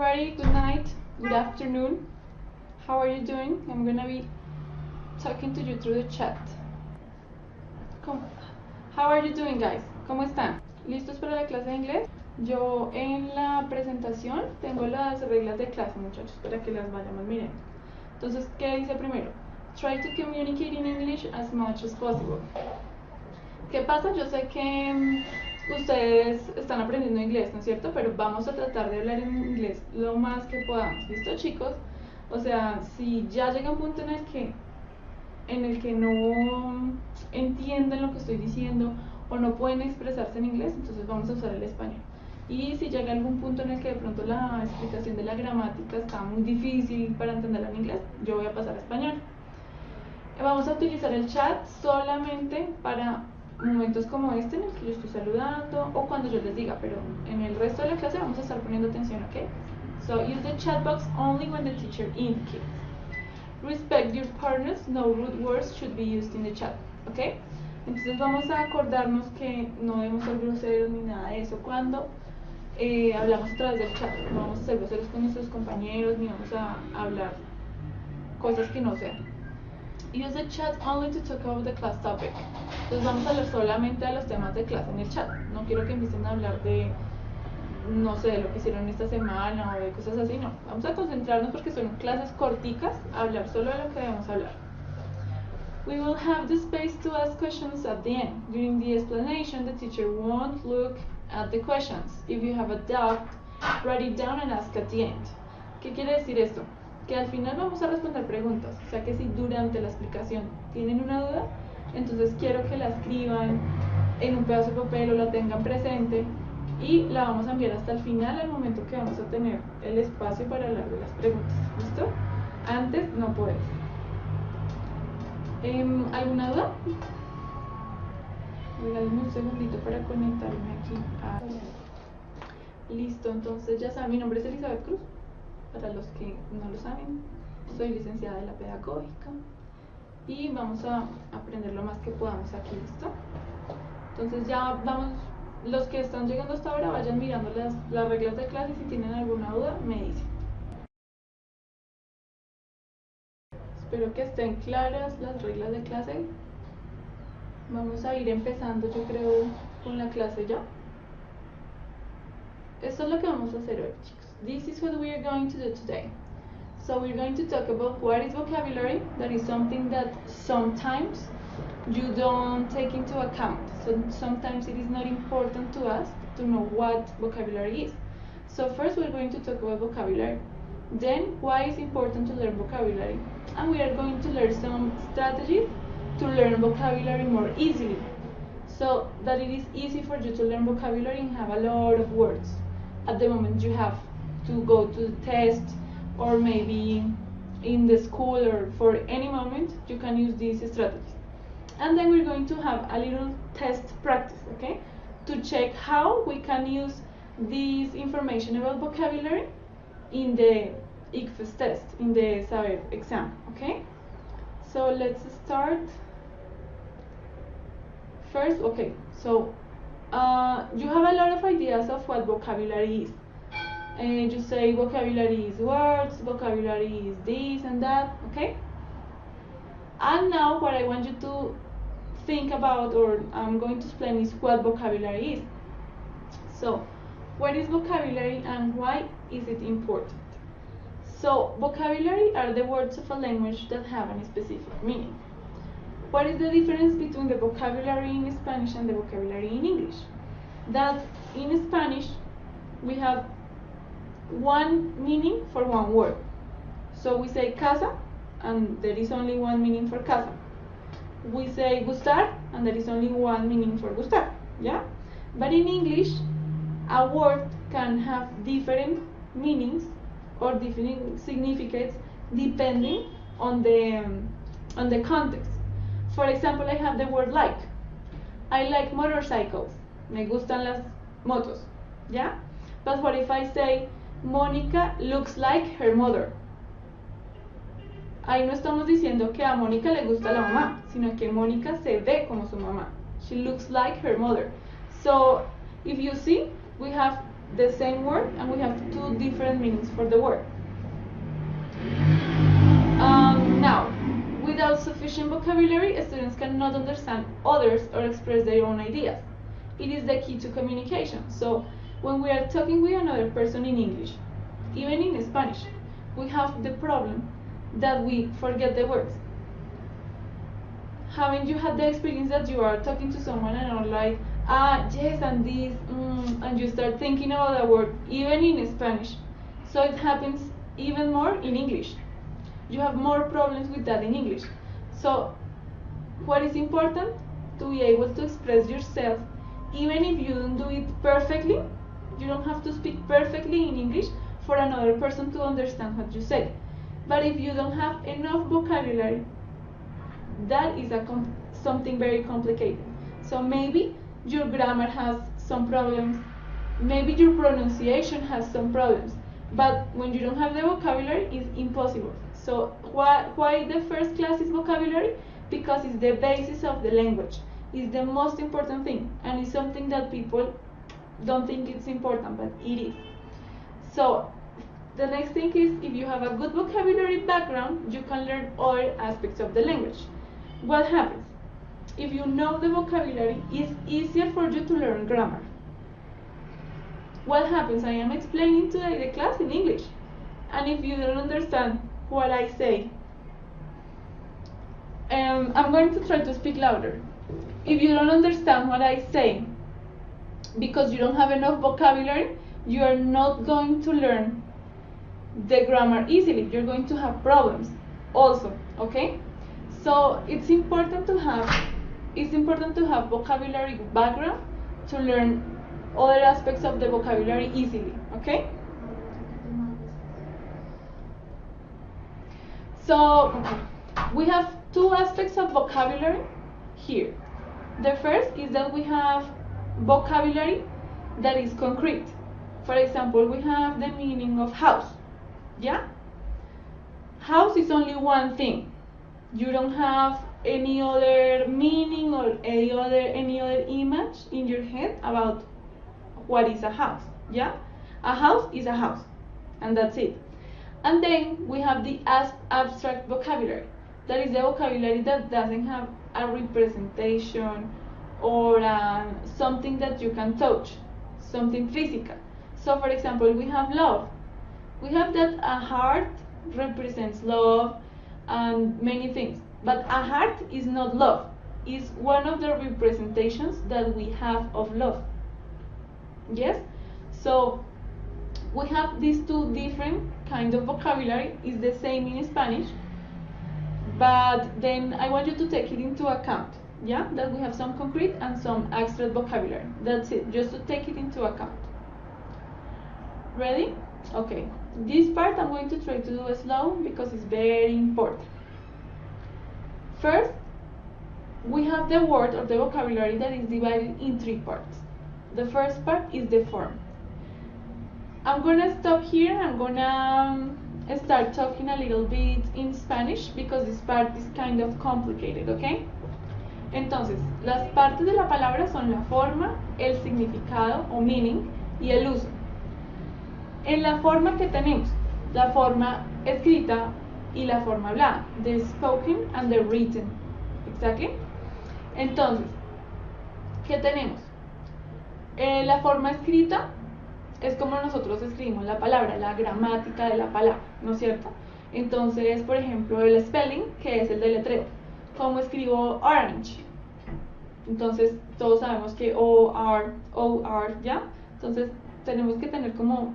everybody, good night, good afternoon. How are you doing? I'm gonna be talking to you through the chat. How are you doing, guys? ¿Cómo están? ¿Listos para la clase de inglés? Yo en la presentación tengo las reglas de clase, muchachos, para que las vayamos mirando. Entonces, ¿qué dice primero? Try to communicate in English as much as possible. ¿Qué pasa? Yo sé que ustedes están aprendiendo inglés, ¿no es cierto? Pero vamos a tratar de hablar en inglés lo más que podamos, ¿listo, chicos? O sea, si ya llega un punto en el que no entienden lo que estoy diciendo o no pueden expresarse en inglés, entonces vamos a usar el español. Y si llega algún punto en el que de pronto la explicación de la gramática está muy difícil para entenderla en inglés, yo voy a pasar a español. Vamos a utilizar el chat solamente para momentos como este en el que yo estoy saludando o cuando yo les diga, pero en el resto de la clase vamos a estar poniendo atención, ¿ok? So use the chat box only when the teacher indicates. Respect your partners, no rude words should be used in the chat, ¿ok? Entonces vamos a acordarnos que no debemos ser groseros ni nada de eso cuando hablamos a través del chat. No vamos a ser groseros con nuestros compañeros ni vamos a hablar cosas que no sean. Use the chat only to talk about the class topic. Entonces vamos a hablar solamente de los temas de clase en el chat. No quiero que empiecen a hablar de, no sé, de lo que hicieron esta semana o de cosas así, no. Vamos a concentrarnos porque son clases corticas, a hablar solo de lo que debemos hablar. We will have the space to ask questions at the end. During the explanation, the teacher won't look at the questions. If you have a doubt, write it down and ask at the end. ¿Qué quiere decir esto? Que al final vamos a responder preguntas, o sea que si durante la explicación tienen una duda, entonces quiero que la escriban en un pedazo de papel o la tengan presente y la vamos a enviar hasta el final, al momento que vamos a tener el espacio para hablar de las preguntas, ¿listo? Antes no podemos. ¿Alguna duda? Regálenme un segundito para conectarme aquí. Listo, entonces ya saben, mi nombre es Elizabeth Cruz. Para los que no lo saben, soy licenciada de la pedagógica y vamos a aprender lo más que podamos aquí, ¿listo? Entonces ya vamos, los que están llegando hasta ahora vayan mirando las reglas de clase y si tienen alguna duda me dicen. Espero que estén claras las reglas de clase. Vamos a ir empezando, yo creo, con la clase ya. Esto es lo que vamos a hacer hoy, chicos. This is what we are going to do today. So we're going to talk about what is vocabulary. That is something that sometimes you don't take into account. So sometimes it is not important to us to know what vocabulary is. So first we're going to talk about vocabulary. Then why it's important to learn vocabulary. And we are going to learn some strategies to learn vocabulary more easily. So that it is easy for you to learn vocabulary and have a lot of words. At the moment you have to go to the test, or maybe in the school, or for any moment you can use these strategies. And then we're going to have a little test practice, okay, to check how we can use this information about vocabulary in the ICFES test, in the Saber exam, okay? So let's start. First, okay, so you have a lot of ideas of what vocabulary is. You say vocabulary is words, vocabulary is this and that, okay? And now what I want you to think about, or I'm going to explain, is what vocabulary is. So, what is vocabulary and why is it important? So, vocabulary are the words of a language that have a specific meaning. What is the difference between the vocabulary in Spanish and the vocabulary in English? That in Spanish we have one meaning for one word. So we say casa, and there is only one meaning for casa. We say gustar, and there is only one meaning for gustar, yeah? But in English, a word can have different meanings or different significance depending on the context. For example, I have the word like. I like motorcycles. Me gustan las motos, yeah? But what if I say Mónica looks like her mother? Ahí no estamos diciendo que a Mónica le gusta la mamá, sino que Mónica se ve como su mamá. She looks like her mother. So, if you see, we have the same word and we have two different meanings for the word. Now, without sufficient vocabulary, students cannot understand others or express their own ideas. It is the key to communication. So, when we are talking with another person in English, even in Spanish, we have the problem that we forget the words. Haven't you had the experience that you are talking to someone and are like, yes, and this, and you start thinking about a word, even in Spanish. So it happens even more in English. You have more problems with that in English. So what is important? To be able to express yourself, even if you don't do it perfectly. You don't have to speak perfectly in English for another person to understand what you say. But if you don't have enough vocabulary, that is something very complicated. So maybe your grammar has some problems, maybe your pronunciation has some problems, but when you don't have the vocabulary, it's impossible. So why the first class is vocabulary? Because it's the basis of the language. It's the most important thing, and it's something that people don't think it's important, but it is. So the next thing is, if you have a good vocabulary background, you can learn other aspects of the language. What happens? If you know the vocabulary, it's easier for you to learn grammar. What happens? I am explaining today the class in English, and if you don't understand what I say, I'm going to try to speak louder. If you don't understand what I say because you don't have enough vocabulary, you are not going to learn the grammar easily. You're going to have problems also, okay? So it's important to have vocabulary background to learn other aspects of the vocabulary easily, okay? So we have two aspects of vocabulary here. The first is that we have vocabulary that is concrete. For example, we have the meaning of house. Yeah? House is only one thing. You don't have any other meaning or any other image in your head about what is a house. Yeah? A house is a house, and that's it. And then we have the abstract vocabulary. That is the vocabulary that doesn't have a representation or something that you can touch, something physical. So for example, we have love. We have that a heart represents love and many things. But a heart is not love. It's one of the representations that we have of love. Yes? So we have these two different kinds of vocabulary. It's the same in Spanish, but then I want you to take it into account. Yeah? That we have some concrete and some abstract vocabulary. That's it. Just to take it into account. Ready? Okay. This part I'm going to try to do slow because it's very important. First, we have the word or the vocabulary that is divided in three parts. The first part is the form. I'm gonna stop here. I'm gonna start talking a little bit in Spanish because this part is kind of complicated, okay? Entonces, las partes de la palabra son la forma, el significado o meaning y el uso. En la forma que tenemos, la forma escrita y la forma hablada, the spoken and the written. Exactly. Entonces, ¿qué tenemos? La forma escrita es como nosotros escribimos la palabra, la gramática de la palabra, ¿no es cierto? Entonces, por ejemplo, el spelling, que es el deletreo. ¿Cómo escribo orange? Entonces, todos sabemos que O-R, ¿ya? Entonces, tenemos que tener como,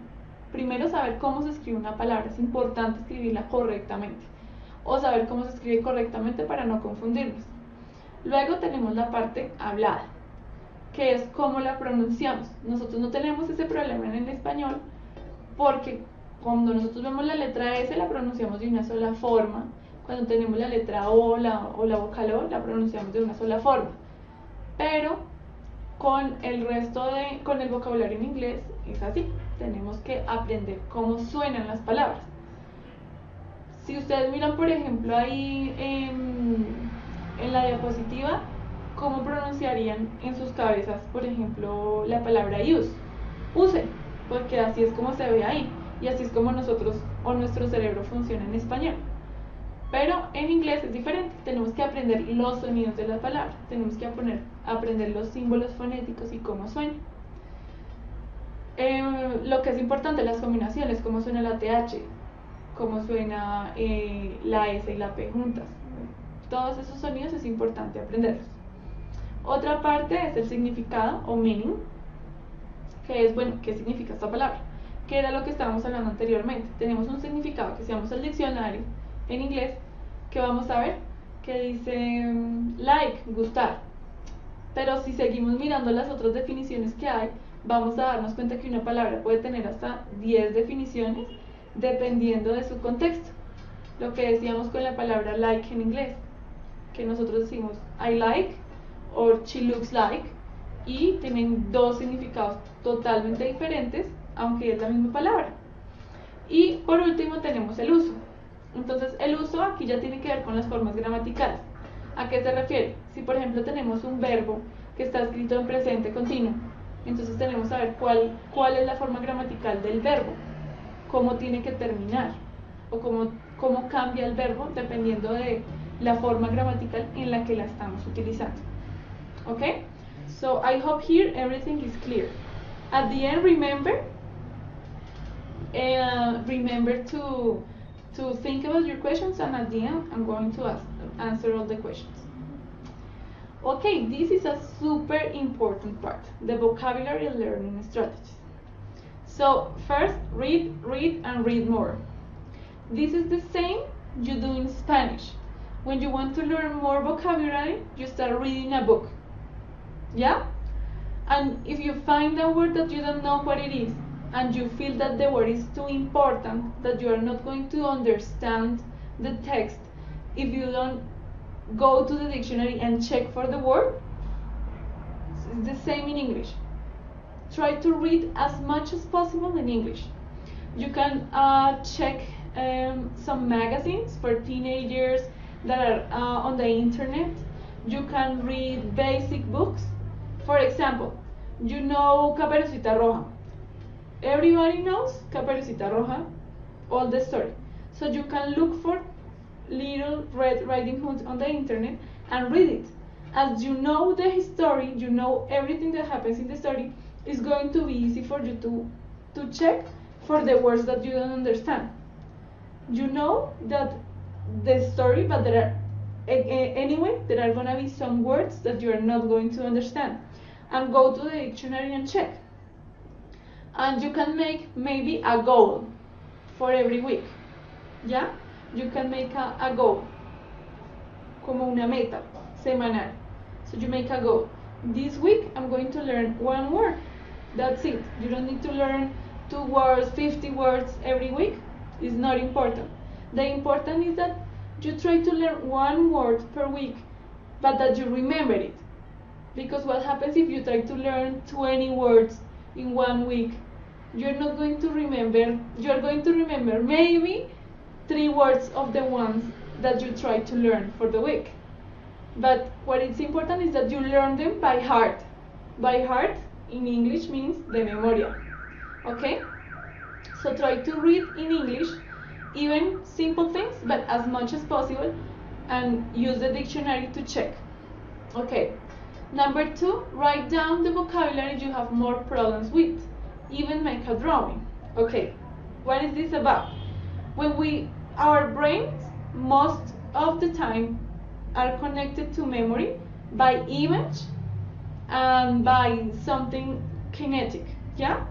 primero saber cómo se escribe una palabra. Es importante escribirla correctamente. O saber cómo se escribe correctamente para no confundirnos. Luego tenemos la parte hablada, que es cómo la pronunciamos. Nosotros no tenemos ese problema en el español porque cuando nosotros vemos la letra S la pronunciamos de una sola forma. Cuando tenemos la letra O o la vocal O la pronunciamos de una sola forma. Pero con el vocabulario en inglés es así. Tenemos que aprender cómo suenan las palabras. Si ustedes miran, por ejemplo, ahí en la diapositiva, ¿cómo pronunciarían en sus cabezas, por ejemplo, la palabra use? Use. porque así es como se ve ahí, y así es como nosotros o nuestro cerebro funciona en español. Pero en inglés es diferente, tenemos que aprender los sonidos de las palabras, tenemos que aprender los símbolos fonéticos y cómo suenan. Lo que es importante, las combinaciones, cómo suena la TH, cómo suena la S y la P juntas. Todos esos sonidos es importante aprenderlos. Otra parte es el significado o meaning, que es, bueno, ¿qué significa esta palabra? Que era lo que estábamos hablando anteriormente. Tenemos un significado que se llama el diccionario en inglés, que vamos a ver, que dice like, gustar. Pero si seguimos mirando las otras definiciones que hay, vamos a darnos cuenta que una palabra puede tener hasta 10 definiciones dependiendo de su contexto. Lo que decíamos con la palabra like en inglés, que nosotros decimos I like o she looks like, y tienen dos significados totalmente diferentes, aunque es la misma palabra. Y por último tenemos el uso. Entonces el uso aquí ya tiene que ver con las formas gramaticales. ¿A qué se refiere? Si por ejemplo tenemos un verbo que está escrito en presente continuo, entonces tenemos que saber cuál es la forma gramatical del verbo, cómo tiene que terminar, o cómo cambia el verbo dependiendo de la forma gramatical en la que la estamos utilizando. Okay? So I hope here everything is clear. At the end, remember to think about your questions, and at the end I'm going to answer all the questions. Okay, this is a super important part, the vocabulary learning strategies. So first, read, and read more. This is the same you do in Spanish. When you want to learn more vocabulary, you start reading a book. Yeah? And if you find a word that you don't know what it is, and you feel that the word is too important, that you are not going to understand the text if you don't go to the dictionary and check for the word, it's the same in English. Try to read as much as possible in English. You can check some magazines for teenagers that are on the internet. You can read basic books. For example, you know Caperucita Roja. Everybody knows Caperucita Roja, all the story. So you can look for Little Red Riding Hood on the internet and read it. As you know the story, you know everything that happens in the story, it's going to be easy for you to check for the words that you don't understand. You know that the story, but there are anyway there are gonna be some words that you are not going to understand, and go to the dictionary and check. And you can make maybe a goal for every week. Yeah, you can make a goal, como una meta semanal. So you make a goal. This week I'm going to learn one word. That's it. You don't need to learn 2 words, 50 words every week. It's not important. The important is that you try to learn one word per week, but that you remember it. Because what happens if you try to learn 20 words in 1 week? You're not going to remember, you're going to remember maybe 3 words of the ones that you try to learn for the week. But what is important is that you learn them by heart. By heart in English means de memoria. Okay? So try to read in English, even simple things, but as much as possible, and use the dictionary to check. Okay. Number 2, write down the vocabulary you have more problems with. Even make a drawing. Okay. What is this about? When our brains most of the time are connected to memory by image and by something kinetic. Yeah?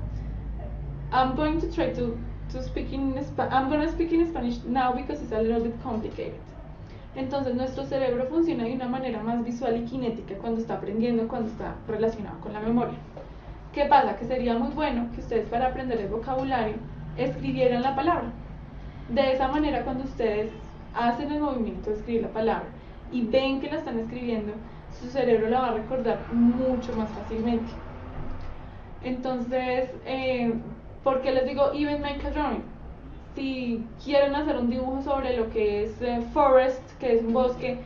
I'm going to try to speak in Spanish. I'm going to speak in Spanish now because it's a little bit complicated. Entonces nuestro cerebro funciona de una manera más visual y cinética cuando está aprendiendo, cuando está relacionado con la memoria. ¿Qué pasa? Que sería muy bueno que ustedes, para aprender el vocabulario, escribieran la palabra. De esa manera, cuando ustedes hacen el movimiento de escribir la palabra y ven que la están escribiendo, su cerebro la va a recordar mucho más fácilmente. Entonces, ¿por qué les digo even make a drawing? Si quieren hacer un dibujo sobre lo que es forest, que es un bosque,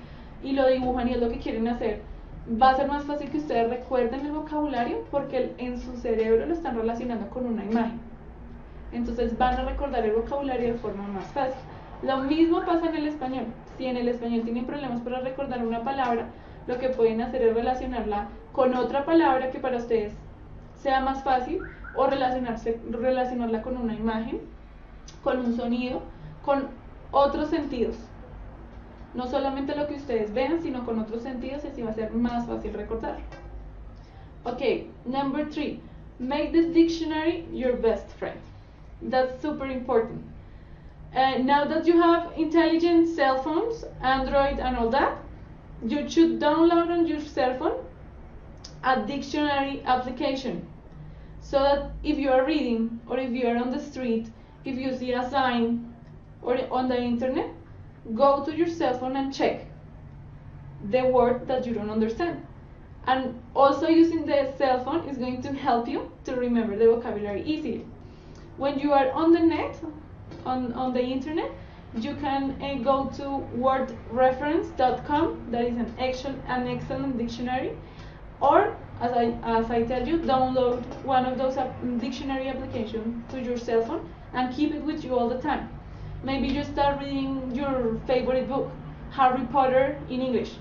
y lo dibujan y es lo que quieren hacer, va a ser más fácil que ustedes recuerden el vocabulario porque en su cerebro lo están relacionando con una imagen. Entonces van a recordar el vocabulario de forma más fácil. Lo mismo pasa en el español. Si en el español tienen problemas para recordar una palabra, lo que pueden hacer es relacionarla con otra palabra que para ustedes sea más fácil, o relacionarla con una imagen, con un sonido, con otros sentidos. No solamente lo que ustedes vean, sino con otros sentidos, y así va a ser más fácil recordar. Okay, number 3. Make the dictionary your best friend. That's super important. Now that you have intelligent cell phones, Android and all that, you should download on your cell phone a dictionary application. So that if you are reading, or if you are on the street, if you see a sign or on the internet, go to your cell phone and check the word that you don't understand. And also using the cell phone is going to help you to remember the vocabulary easily. When you are on the net, on the internet, you can go to wordreference.com. that is an excellent dictionary, or as I tell you, download one of those dictionary applications to your cell phone and keep it with you all the time. Maybe you start reading your favorite book, Harry Potter, in English,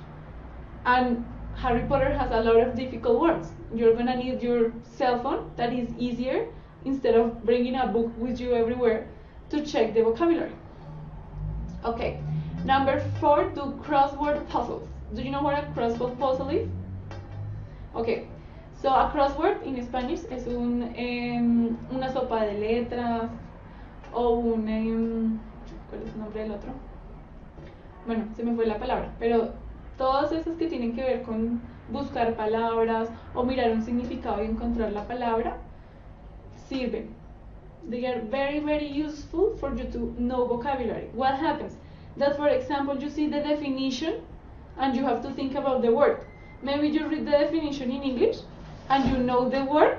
and Harry Potter has a lot of difficult words. You're gonna need your cell phone that is easier, instead of bringing a book with you everywhere, to check the vocabulary. Okay, number 4, do crossword puzzles. Do you know what a crossword puzzle is? Okay, so a crossword in Spanish es una sopa de letras, o ¿cuál es el nombre del otro? Bueno, se me fue la palabra, pero todas esas que tienen que ver con buscar palabras o mirar un significado y encontrar la palabra sirven. They are very, very useful for you to know vocabulary. What happens? That, for example, you see the definition and you have to think about the word. Maybe you read the definition in English and you know the word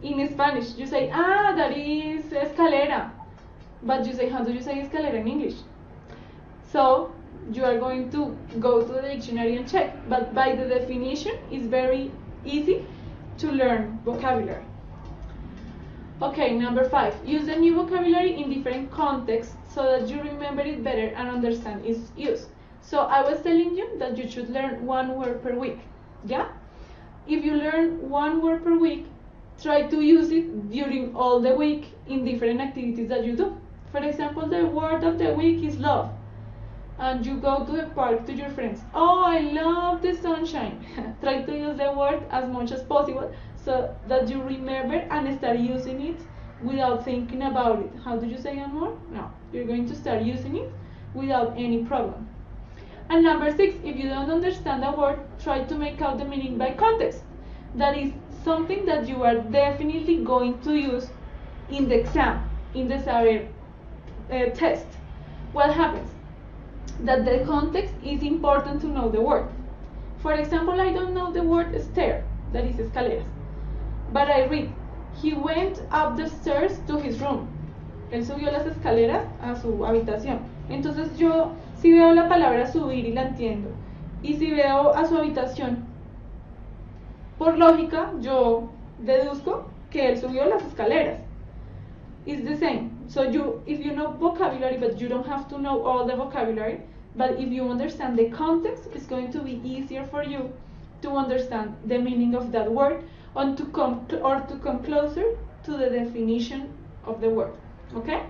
in Spanish. You say, that is escalera. But you say, how do you say escalera in English? So you are going to go to the dictionary and check. But by the definition, it's very easy to learn vocabulary. Okay, number 5. Use the new vocabulary in different contexts so that you remember it better and understand its use. So I was telling you that you should learn 1 word per week. Yeah? If you learn 1 word per week, try to use it during all the week in different activities that you do. For example, the word of the week is love. And you go to the park to your friends. Oh, I love the sunshine. Try to use the word as much as possible so that you remember and start using it without thinking about it. How do you say amor? No, you're going to start using it without any problem. And number 6, if you don't understand a word, try to make out the meaning by context. That is something that you are definitely going to use in the exam, in the Saber test. What happens? That the context is important to know the word. For example, I don't know the word stair, that is escaleras, but I read, he went up the stairs to his room. Él subió las escaleras a su habitación. Entonces yo, si veo la palabra subir y la entiendo, y si veo a su habitación, por lógica, yo deduzco que él subió las escaleras. It's the same. So if you know vocabulary, but you don't have to know all the vocabulary, but if you understand the context, it's going to be easier for you to understand the meaning of that word, or to come closer to the definition of the word. Okay?